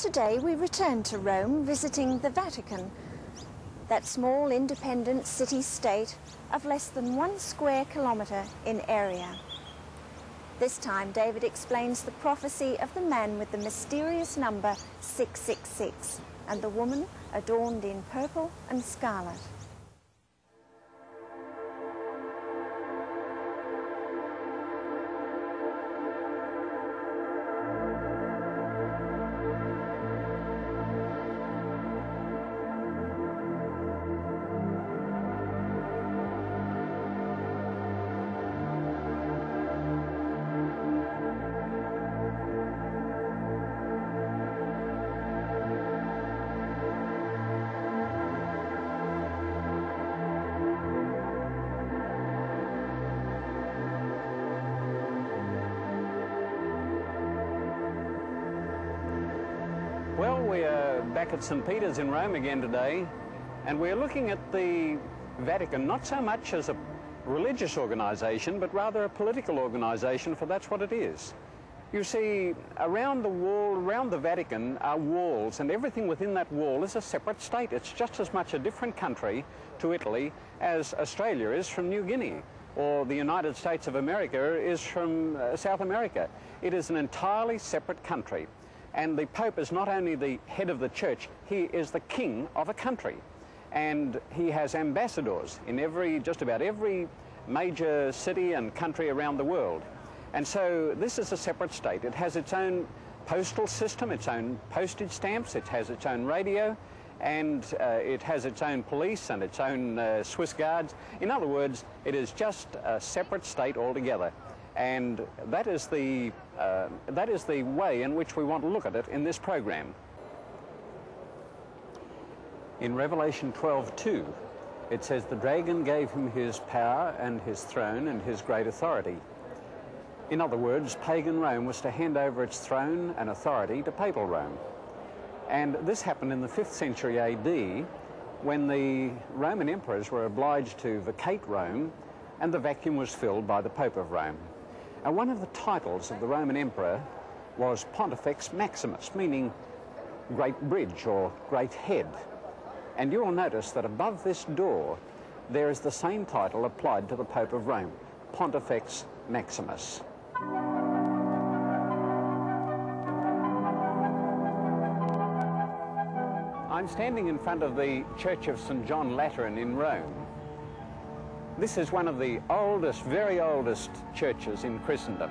Today we return to Rome, visiting the Vatican, that small independent city-state of less than 1 square kilometre in area. This time David explains the prophecy of the man with the mysterious number 666 and the woman adorned in purple and scarlet. Well, we are back at St. Peter's in Rome again today, and we're looking at the Vatican not so much as a religious organisation, but rather a political organisation, for that's what it is. You see, around the wall, around the Vatican are walls, and everything within that wall is a separate state. It's just as much a different country to Italy as Australia is from New Guinea, or the United States of America is from South America. It is an entirely separate country. And the Pope is not only the head of the church, he is the king of a country. And he has ambassadors in just about every major city and country around the world. And so this is a separate state. It has its own postal system, its own postage stamps, it has its own radio, and it has its own police and its own Swiss guards. In other words, it is just a separate state altogether. And that is the way in which we want to look at it in this program. In Revelation 12:2, it says, "The dragon gave him his power and his throne and his great authority." In other words, pagan Rome was to hand over its throne and authority to papal Rome. And this happened in the 5th century AD, when the Roman emperors were obliged to vacate Rome, and the vacuum was filled by the Pope of Rome. And one of the titles of the Roman emperor was Pontifex Maximus, meaning great bridge or great head. And you will notice that above this door there is the same title applied to the Pope of Rome, Pontifex Maximus. I'm standing in front of the Church of St. John Lateran in Rome. This is one of the oldest, very oldest churches in Christendom.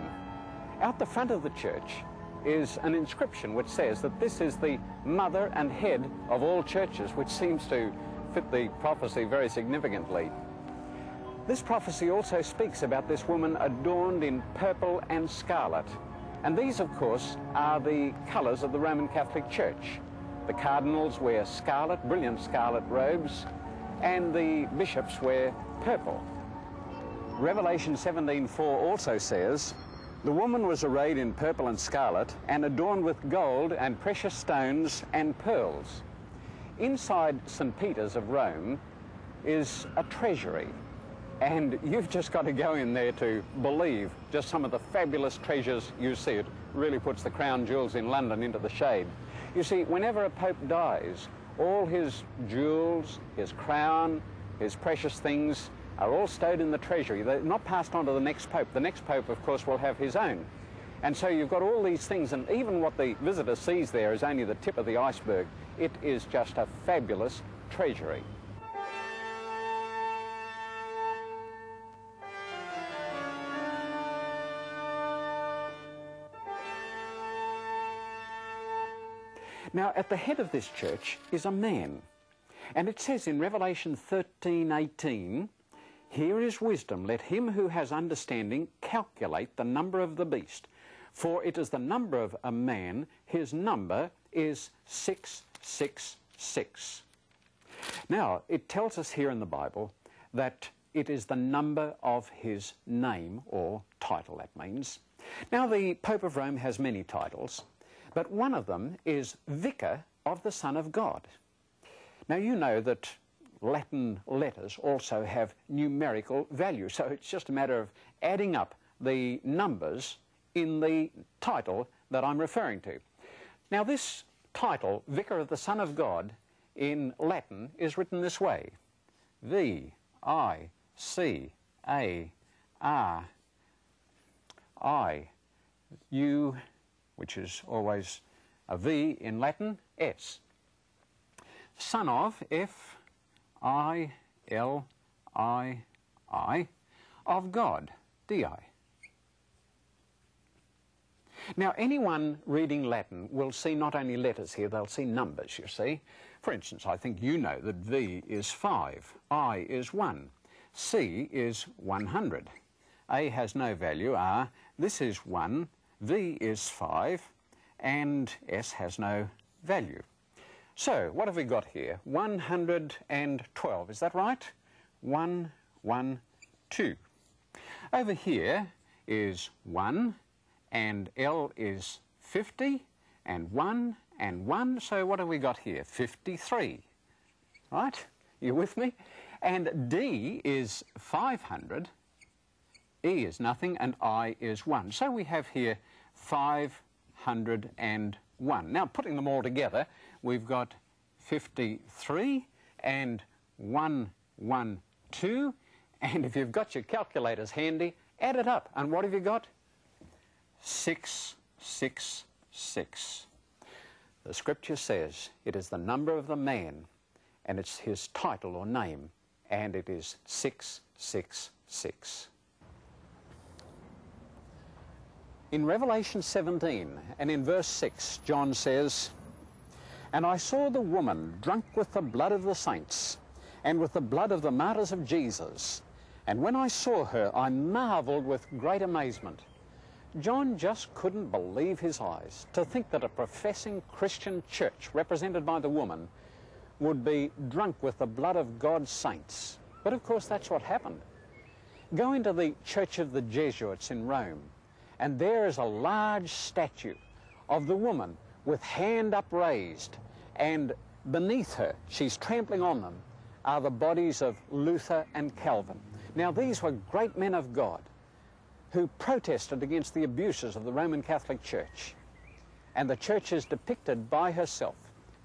Out the front of the church is an inscription which says that this is the mother and head of all churches, which seems to fit the prophecy very significantly. This prophecy also speaks about this woman adorned in purple and scarlet. And these, of course, are the colours of the Roman Catholic Church. The cardinals wear scarlet, brilliant scarlet robes, and the bishops wear purple. Revelation 17:4 also says, "The woman was arrayed in purple and scarlet and adorned with gold and precious stones and pearls." Inside St. Peter's of Rome is a treasury, and you've just got to go in there to believe just some of the fabulous treasures you see. It really puts the crown jewels in London into the shade. You see, whenever a pope dies, all his jewels, his crown, his precious things are all stowed in the treasury. They're not passed on to the next pope. The next pope, of course, will have his own. And so you've got all these things, and even what the visitor sees there is only the tip of the iceberg. It is just a fabulous treasury. Now, at the head of this church is a man. And it says in Revelation 13:18, "Here is wisdom, let him who has understanding calculate the number of the beast, for it is the number of a man, his number is 666. Now, it tells us here in the Bible that it is the number of his name, or title, that means. Now, the Pope of Rome has many titles, but one of them is Vicar of the Son of God. Now, you know that Latin letters also have numerical value, so it's just a matter of adding up the numbers in the title that I'm referring to. Now, this title, Vicar of the Son of God, in Latin is written this way: V-I-C-A-R-I-U, which is always a V in Latin, S. Son of, F-I-L-I-I, of God, D-I. Now, anyone reading Latin will see not only letters here, they'll see numbers, you see. For instance, I think you know that V is 5, I is 1, C is 100, A has no value, R, this is 1, V is 5, and S has no value. So, what have we got here? 112, is that right? 1, 1, 2. Over here is 1, and L is 50, and 1, and 1, so what have we got here? 53, right? You with me? And D is 500, E is nothing, and I is 1. So we have here 501. Now, putting them all together, we've got 53 and 112, and if you've got your calculators handy, add it up, and what have you got? 666. The scripture says it is the number of the man, and it's his title or name, and it is 666. In Revelation 17 and in verse 6, John says, "And I saw the woman drunk with the blood of the saints and with the blood of the martyrs of Jesus. And when I saw her, I marveled with great amazement." John just couldn't believe his eyes to think that a professing Christian church represented by the woman would be drunk with the blood of God's saints. But of course that's what happened. Go into the Church of the Jesuits in Rome, and there is a large statue of the woman with hand upraised, and beneath her, she's trampling on them, are the bodies of Luther and Calvin. Now these were great men of God who protested against the abuses of the Roman Catholic Church. And the church is depicted by herself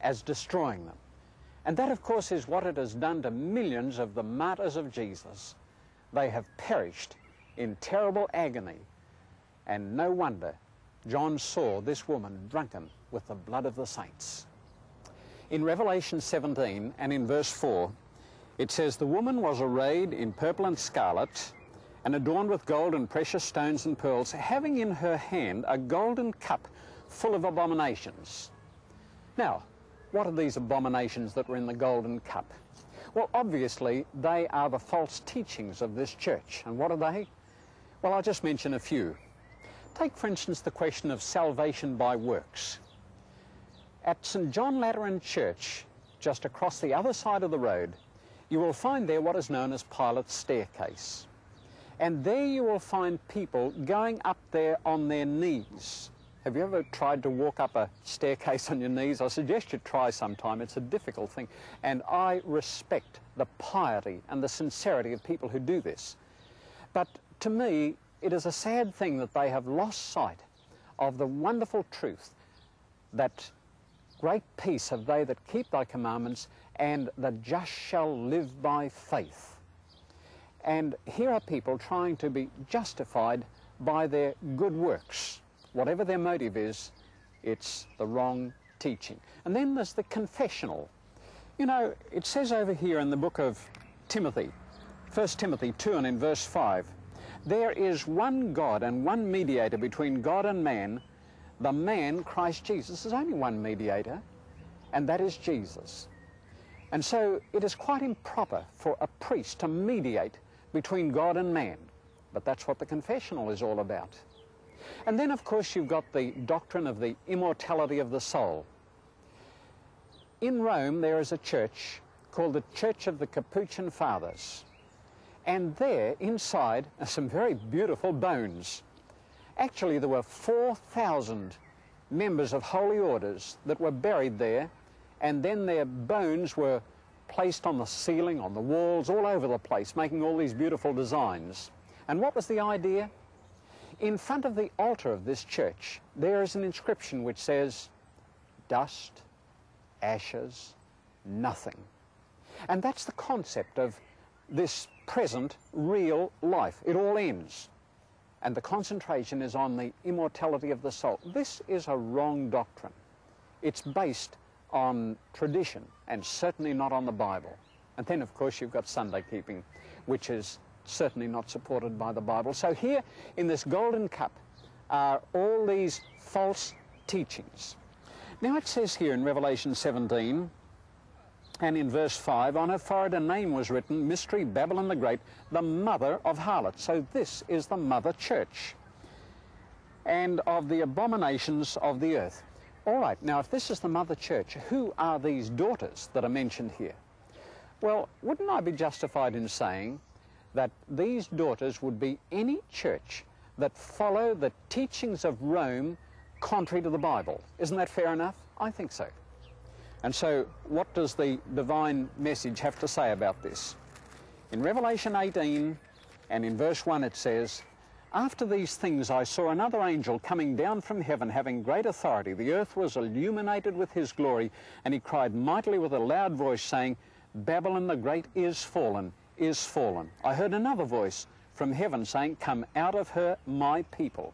as destroying them. And that, of course, is what it has done to millions of the martyrs of Jesus. They have perished in terrible agony. And no wonder John saw this woman drunken with the blood of the saints. In Revelation 17 and in verse 4, it says, "The woman was arrayed in purple and scarlet, and adorned with gold and precious stones and pearls, having in her hand a golden cup full of abominations." Now, what are these abominations that were in the golden cup? Well, obviously, they are the false teachings of this church. And what are they? Well, I'll just mention a few. Take, for instance, the question of salvation by works. At St. John Lateran Church, just across the other side of the road, you will find there what is known as Pilate's staircase. And there you will find people going up there on their knees. Have you ever tried to walk up a staircase on your knees? I suggest you try sometime. It's a difficult thing. And I respect the piety and the sincerity of people who do this. But to me, it is a sad thing that they have lost sight of the wonderful truth that great peace have they that keep thy commandments, and the just shall live by faith. And here are people trying to be justified by their good works. Whatever their motive is, it's the wrong teaching. And then there's the confessional. You know, it says over here in the book of Timothy, 1 Timothy 2 and in verse 5, "There is one God and one mediator between God and man, the man Christ Jesus." There's only one mediator, and that is Jesus. And so it is quite improper for a priest to mediate between God and man. But that's what the confessional is all about. And then, of course, you've got the doctrine of the immortality of the soul. In Rome, there is a church called the Church of the Capuchin Fathers. And there, inside, are some very beautiful bones. Actually, there were 4,000 members of holy orders that were buried there, and then their bones were placed on the ceiling, on the walls, all over the place, making all these beautiful designs. And what was the idea? In front of the altar of this church, there is an inscription which says, dust, ashes, nothing. And that's the concept of this present, real life. It all ends. And the concentration is on the immortality of the soul. This is a wrong doctrine. It's based on tradition and certainly not on the Bible. And then, of course, you've got Sunday keeping, which is certainly not supported by the Bible. So here in this golden cup are all these false teachings. Now it says here in Revelation 17 and in verse 5, on her forehead a name was written, Mystery, Babylon the Great, the mother of harlots. So this is the mother church and of the abominations of the earth. All right, now if this is the mother church, who are these daughters that are mentioned here? Well, wouldn't I be justified in saying that these daughters would be any church that follow the teachings of Rome contrary to the Bible? Isn't that fair enough? I think so. And so what does the divine message have to say about this? In Revelation 18 and in verse 1 it says, after these things I saw another angel coming down from heaven, having great authority. The earth was illuminated with his glory, and he cried mightily with a loud voice, saying, Babylon the Great is fallen, is fallen. I heard another voice from heaven saying, come out of her, my people.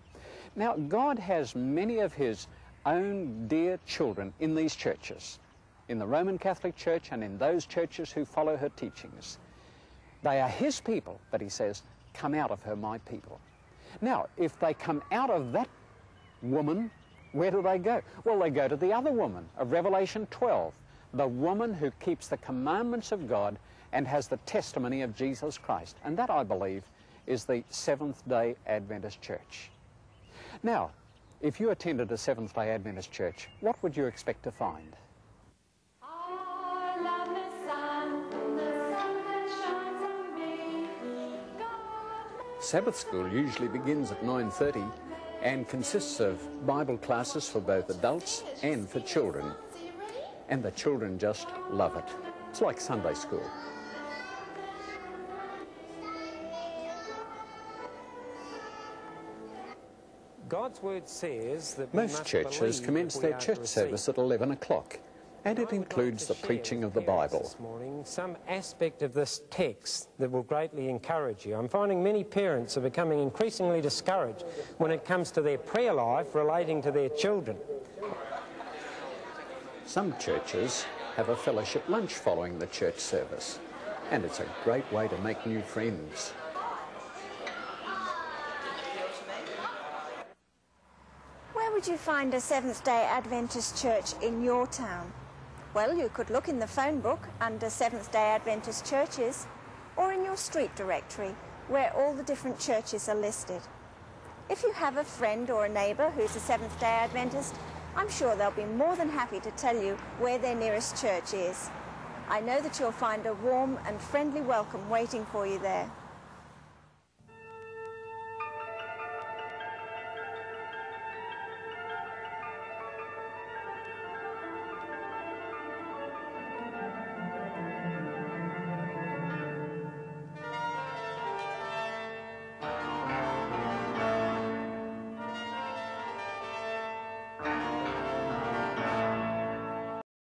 Now, God has many of his own dear children in these churches, in the Roman Catholic Church and in those churches who follow her teachings. They are his people, but he says, come out of her, my people. Now, if they come out of that woman, where do they go? Well, they go to the other woman of Revelation 12, the woman who keeps the commandments of God and has the testimony of Jesus Christ. And that, I believe, is the Seventh-day Adventist Church. Now, if you attended a Seventh-day Adventist church, what would you expect to find? Sabbath school usually begins at 9:30 and consists of Bible classes for both adults and for children. And the children just love it. It's like Sunday school. God's word says that most churches commence their church service at 11 o'clock, and it includes the preaching of the Bible. This morning, some aspect of this text that will greatly encourage you. I'm finding many parents are becoming increasingly discouraged when it comes to their prayer life relating to their children. Some churches have a fellowship lunch following the church service, and it's a great way to make new friends. Where would you find a Seventh-day Adventist church in your town? Well, you could look in the phone book under Seventh-day Adventist churches, or in your street directory, where all the different churches are listed. If you have a friend or a neighbour who's a Seventh-day Adventist, I'm sure they'll be more than happy to tell you where their nearest church is. I know that you'll find a warm and friendly welcome waiting for you there.